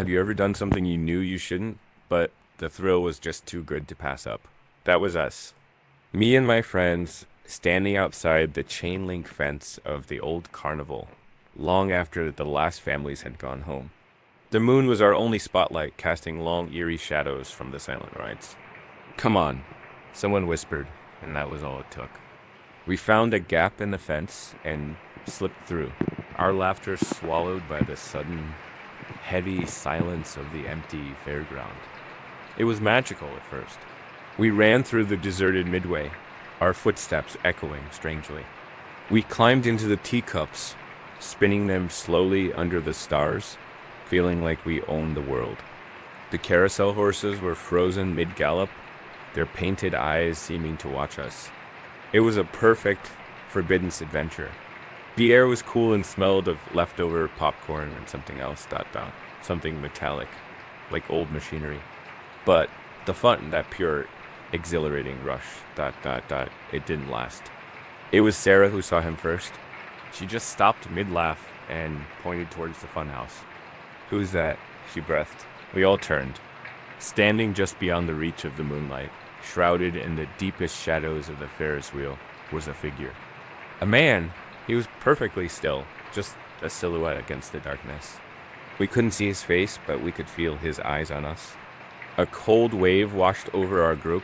Have you ever done something you knew you shouldn't, but the thrill was just too good to pass up? That was us. Me and my friends standing outside the chain link fence of the old Carnival, long after the last families had gone home. The moon was our only spotlight, casting long, eerie shadows from the silent rides. "Come on," someone whispered, and that was all it took. We found a gap in the fence and slipped through, our laughter swallowed by the sudden, heavy silence of the empty fairground. It was magical at first. We ran through the deserted midway, our footsteps echoing strangely. We climbed into the teacups, spinning them slowly under the stars, feeling like we owned the world. The carousel horses were frozen mid-gallop, their painted eyes seeming to watch us. It was a perfect, forbidden adventure. The air was cool and smelled of leftover popcorn and something else, something metallic, like old machinery. But the fun, that pure, exhilarating rush, it didn't last. It was Sarah who saw him first. She just stopped mid-laugh and pointed towards the funhouse. "Who's that?" she breathed. We all turned. Standing just beyond the reach of the moonlight, shrouded in the deepest shadows of the Ferris wheel, was a figure. A man! He was perfectly still, just a silhouette against the darkness. We couldn't see his face, but we could feel his eyes on us. A cold wave washed over our group,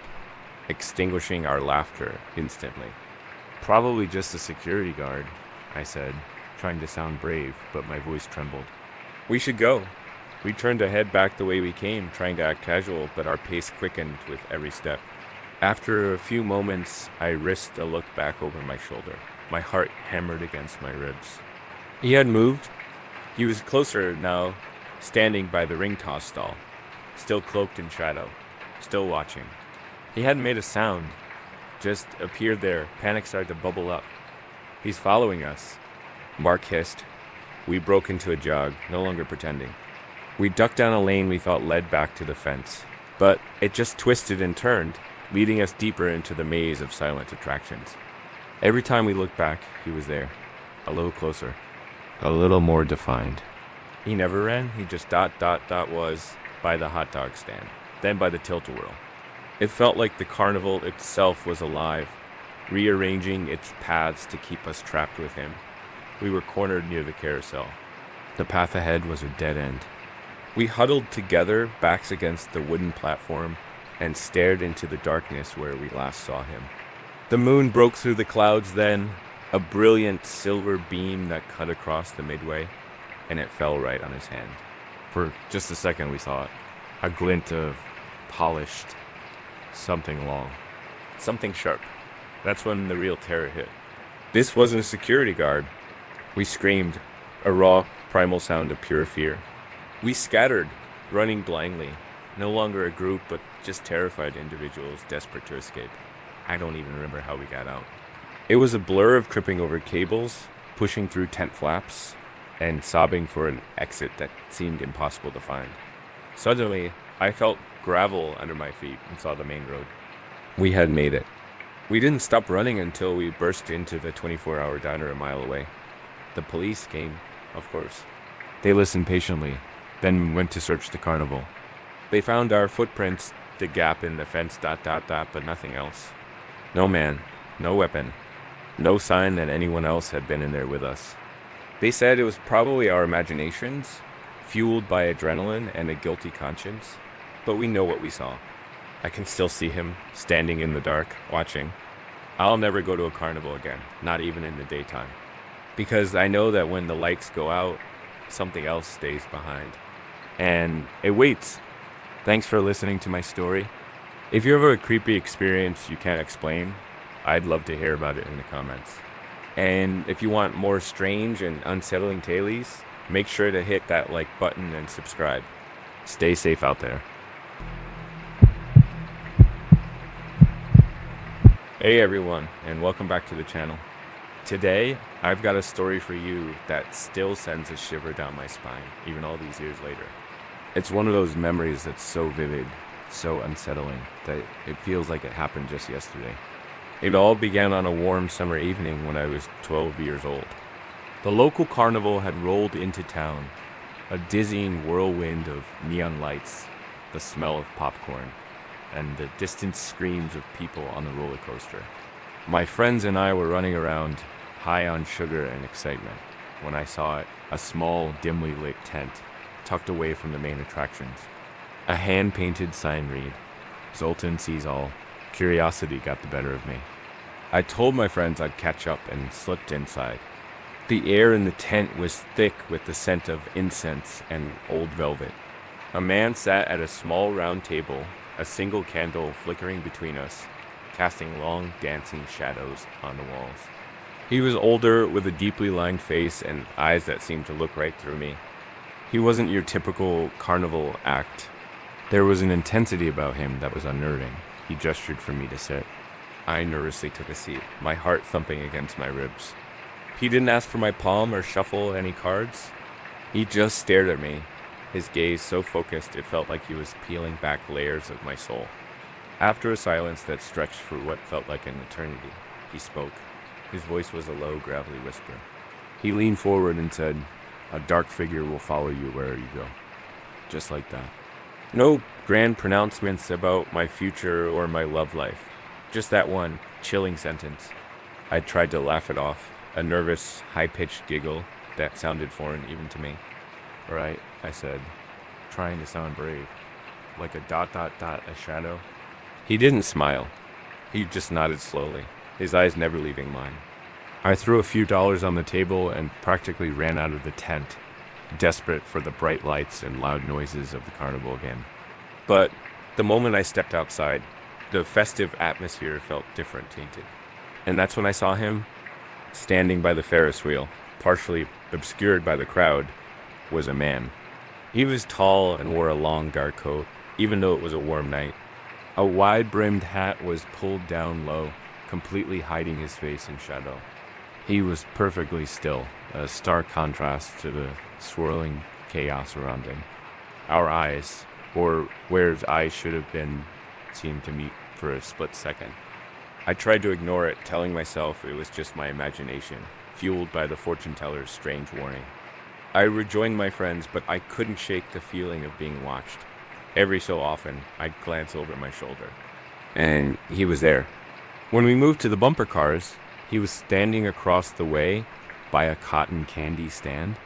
extinguishing our laughter instantly. "Probably just a security guard," I said, trying to sound brave, but my voice trembled. "We should go." We turned to head back the way we came, trying to act casual, but our pace quickened with every step. After a few moments, I risked a look back over my shoulder. My heart hammered against my ribs. He had moved. He was closer now, standing by the ring toss stall, still cloaked in shadow, still watching. He hadn't made a sound, just appeared there. Panic started to bubble up. "He's following us," Mark hissed. We broke into a jog, no longer pretending. We ducked down a lane we thought led back to the fence, but it just twisted and turned, leading us deeper into the maze of silent attractions. Every time we looked back, he was there, a little closer, a little more defined. He never ran, he just was by the hot dog stand, then by the tilt-a-whirl. It felt like the carnival itself was alive, rearranging its paths to keep us trapped with him. We were cornered near the carousel. The path ahead was a dead end. We huddled together, backs against the wooden platform, and stared into the darkness where we last saw him. The moon broke through the clouds then, a brilliant silver beam that cut across the midway, and it fell right on his hand. For just a second we saw it, a glint of polished something long, something sharp. That's when the real terror hit. This wasn't a security guard. We screamed, a raw, primal sound of pure fear. We scattered, running blindly, no longer a group, but just terrified individuals desperate to escape. I don't even remember how we got out. It was a blur of tripping over cables, pushing through tent flaps, and sobbing for an exit that seemed impossible to find. Suddenly, I felt gravel under my feet and saw the main road. We had made it. We didn't stop running until we burst into the 24-hour diner a mile away. The police came, of course. They listened patiently, then went to search the carnival. They found our footprints, the gap in the fence, but nothing else. No man, no weapon, no sign that anyone else had been in there with us. They said it was probably our imaginations, fueled by adrenaline and a guilty conscience, but we know what we saw. I can still see him, standing in the dark, watching. I'll never go to a carnival again, not even in the daytime. Because I know that when the lights go out, something else stays behind. And it waits. Thanks for listening to my story. If you have a creepy experience you can't explain, I'd love to hear about it in the comments. And if you want more strange and unsettling tales, make sure to hit that like button and subscribe. Stay safe out there. Hey everyone, and welcome back to the channel. Today, I've got a story for you that still sends a shiver down my spine, even all these years later. It's one of those memories that's so vivid, so unsettling, that it feels like it happened just yesterday. It all began on a warm summer evening when I was 12 years old. The local carnival had rolled into town, A dizzying whirlwind of neon lights, the smell of popcorn, and the distant screams of people on the roller coaster. My friends and I were running around, high on sugar and excitement, when I saw it, a small, dimly lit tent, tucked away from the main attractions. A hand-painted sign read, "Zoltan sees all." Curiosity got the better of me. I told my friends I'd catch up and slipped inside. The air in the tent was thick with the scent of incense and old velvet. A man sat at a small round table, a single candle flickering between us, casting long dancing shadows on the walls. He was older, with a deeply lined face and eyes that seemed to look right through me. He wasn't your typical carnival act. There was an intensity about him that was unnerving. He gestured for me to sit. I nervously took a seat, my heart thumping against my ribs. He didn't ask for my palm or shuffle any cards. He just stared at me, his gaze so focused it felt like he was peeling back layers of my soul. After a silence that stretched for what felt like an eternity, he spoke. His voice was a low, gravelly whisper. He leaned forward and said, "A dark figure will follow you wherever you go." Just like that. No grand pronouncements about my future or my love life. Just that one chilling sentence. I tried to laugh it off, a nervous, high-pitched giggle that sounded foreign even to me. "Right," I said, trying to sound brave. "Like a ... a shadow?" He didn't smile. He just nodded slowly, his eyes never leaving mine. I threw a few dollars on the table and practically ran out of the tent, desperate for the bright lights and loud noises of the carnival again. But the moment I stepped outside, the festive atmosphere felt different, tainted. And that's when I saw him, standing by the Ferris wheel, partially obscured by the crowd, was a man. He was tall and wore a long dark coat, even though it was a warm night. A wide-brimmed hat was pulled down low, completely hiding his face in shadow. He was perfectly still, a stark contrast to the swirling chaos around him. Our eyes, or where his eyes should have been, seemed to meet for a split second. I tried to ignore it, telling myself it was just my imagination, fueled by the fortune teller's strange warning. I rejoined my friends, but I couldn't shake the feeling of being watched. Every so often, I'd glance over my shoulder. And he was there. When we moved to the bumper cars, he was standing across the way by a cotton candy stand.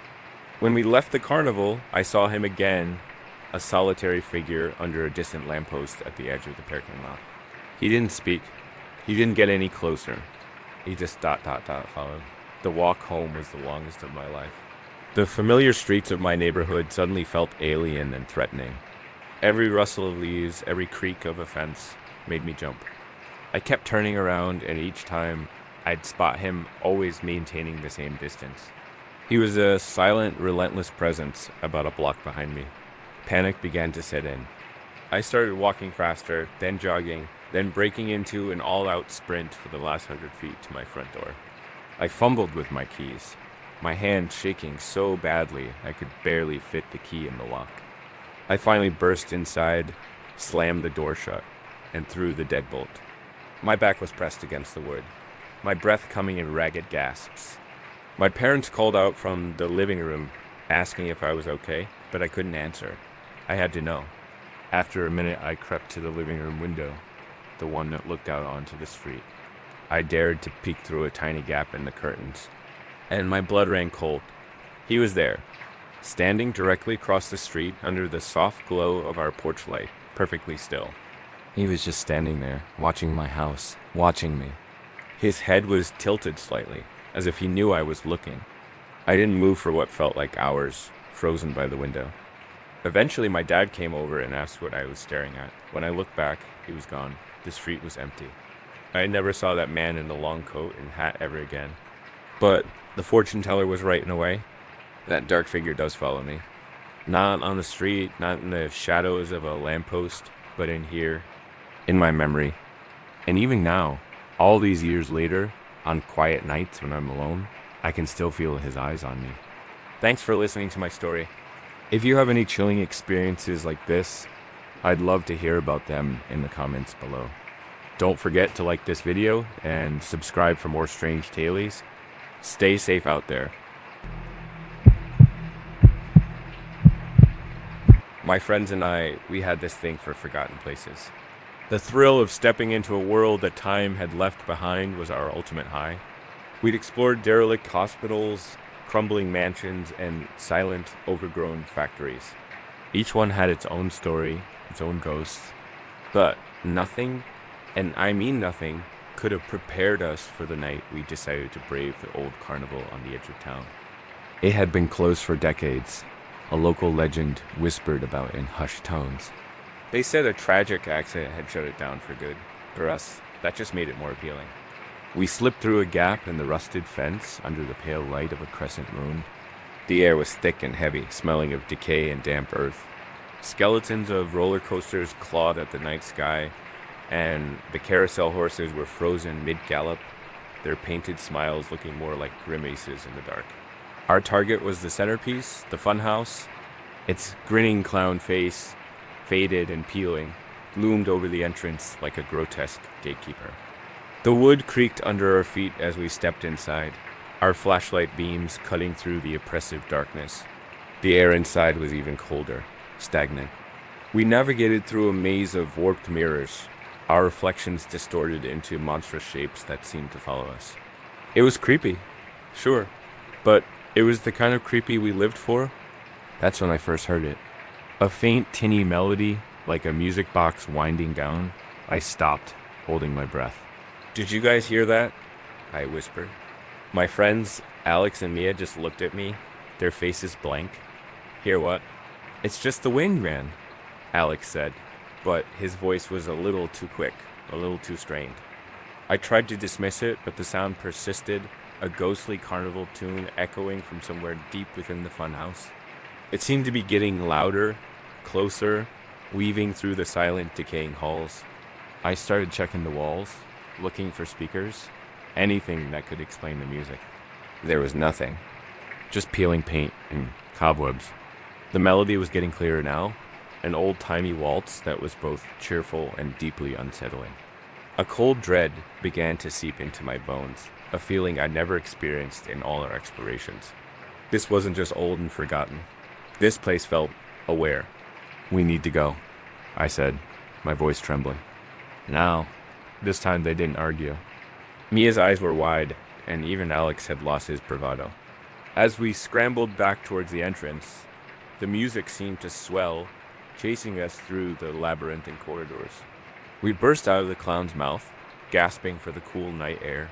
When we left the carnival, I saw him again, a solitary figure under a distant lamppost at the edge of the parking lot. He didn't speak. He didn't get any closer. He just ... followed. The walk home was the longest of my life. The familiar streets of my neighborhood suddenly felt alien and threatening. Every rustle of leaves, every creak of a fence made me jump. I kept turning around, and each time I'd spot him, always maintaining the same distance. He was a silent, relentless presence about a block behind me. Panic began to set in. I started walking faster, then jogging, then breaking into an all-out sprint for the last 100 feet to my front door. I fumbled with my keys, my hand shaking so badly I could barely fit the key in the lock. I finally burst inside, slammed the door shut, and threw the deadbolt. My back was pressed against the wood, my breath coming in ragged gasps. My parents called out from the living room, asking if I was okay, but I couldn't answer. I had to know. After a minute, I crept to the living room window, the one that looked out onto the street. I dared to peek through a tiny gap in the curtains, and my blood ran cold. He was there, standing directly across the street under the soft glow of our porch light, perfectly still. He was just standing there, watching my house, watching me. His head was tilted slightly, as if he knew I was looking. I didn't move for what felt like hours, frozen by the window. Eventually, my dad came over and asked what I was staring at. When I looked back, he was gone. The street was empty. I never saw that man in the long coat and hat ever again. But the fortune teller was right in a way. That dark figure does follow me. Not on the street, not in the shadows of a lamppost, but in here, in my memory. And even now, all these years later, on quiet nights when I'm alone, I can still feel his eyes on me. Thanks for listening to my story. If you have any chilling experiences like this, I'd love to hear about them in the comments below. Don't forget to like this video and subscribe for more strange tales. Stay safe out there. My friends and I, we had this thing for forgotten places. The thrill of stepping into a world that time had left behind was our ultimate high. We'd explored derelict hospitals, crumbling mansions, and silent, overgrown factories. Each one had its own story, its own ghosts, but nothing, and I mean nothing, could have prepared us for the night we decided to brave the old carnival on the edge of town. It had been closed for decades, a local legend whispered about in hushed tones. They said a tragic accident had shut it down for good. For us, that just made it more appealing. We slipped through a gap in the rusted fence under the pale light of a crescent moon. The air was thick and heavy, smelling of decay and damp earth. Skeletons of roller coasters clawed at the night sky, and the carousel horses were frozen mid-gallop, their painted smiles looking more like grimaces in the dark. Our target was the centerpiece, the funhouse. Its grinning clown face, faded and peeling, loomed over the entrance like a grotesque gatekeeper. The wood creaked under our feet as we stepped inside, our flashlight beams cutting through the oppressive darkness. The air inside was even colder, stagnant. We navigated through a maze of warped mirrors, our reflections distorted into monstrous shapes that seemed to follow us. It was creepy, sure, but it was the kind of creepy we lived for. That's when I first heard it. A faint, tinny melody, like a music box winding down. I stopped, holding my breath. "Did you guys hear that?" I whispered. My friends, Alex and Mia, just looked at me, their faces blank. "Hear what?" "It's just the wind, man," Alex said, but his voice was a little too quick, a little too strained. I tried to dismiss it, but the sound persisted, a ghostly carnival tune echoing from somewhere deep within the funhouse. It seemed to be getting louder, closer, weaving through the silent, decaying halls. I started checking the walls, looking for speakers, anything that could explain the music. There was nothing, just peeling paint and cobwebs. The melody was getting clearer now, an old-timey waltz that was both cheerful and deeply unsettling. A cold dread began to seep into my bones, a feeling I'd never experienced in all our explorations. This wasn't just old and forgotten. This place felt aware. "We need to go," I said, my voice trembling. Now, this time they didn't argue. Mia's eyes were wide, and even Alex had lost his bravado. As we scrambled back towards the entrance, the music seemed to swell, chasing us through the labyrinthine corridors. We burst out of the clown's mouth, gasping for the cool night air.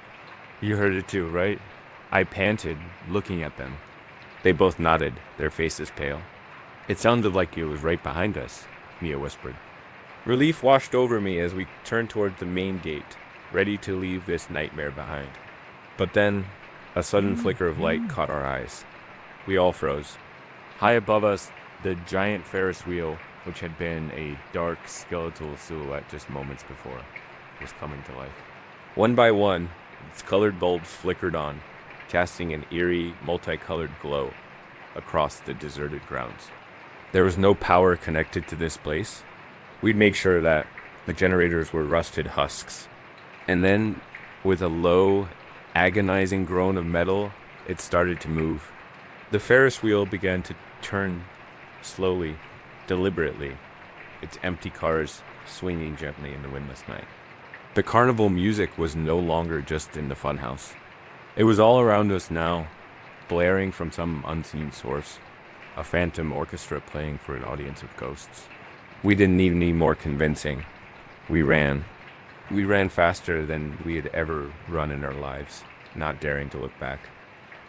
"You heard it too, right?" I panted, looking at them. They both nodded, their faces pale. "It sounded like it was right behind us," Mia whispered. Relief washed over me as we turned toward the main gate, ready to leave this nightmare behind. But then, a sudden flicker of light caught our eyes. We all froze. High above us, the giant Ferris wheel, which had been a dark, skeletal silhouette just moments before, was coming to life. One by one, its colored bulbs flickered on, casting an eerie, multicolored glow across the deserted grounds. There was no power connected to this place. We'd made sure that the generators were rusted husks. And then, with a low, agonizing groan of metal, it started to move. The Ferris wheel began to turn slowly, deliberately, its empty cars swinging gently in the windless night. The carnival music was no longer just in the funhouse. It was all around us now, blaring from some unseen source, a phantom orchestra playing for an audience of ghosts. We didn't need any more convincing. We ran. We ran faster than we had ever run in our lives, not daring to look back.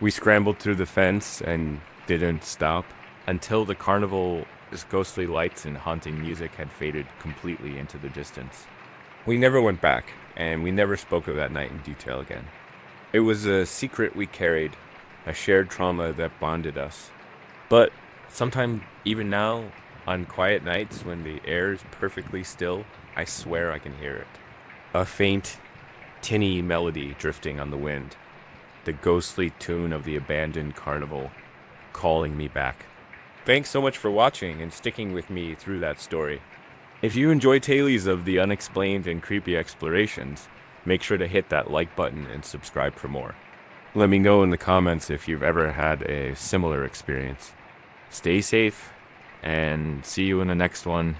We scrambled through the fence and didn't stop until the carnival's ghostly lights and haunting music had faded completely into the distance. We never went back, and we never spoke of that night in detail again. It was a secret we carried, a shared trauma that bonded us. But sometime, even now, on quiet nights when the air is perfectly still, I swear I can hear it. A faint, tinny melody drifting on the wind. The ghostly tune of the abandoned carnival, calling me back. Thanks so much for watching and sticking with me through that story. If you enjoy tales of the unexplained and creepy explorations, make sure to hit that like button and subscribe for more. Let me know in the comments if you've ever had a similar experience. Stay safe, and see you in the next one.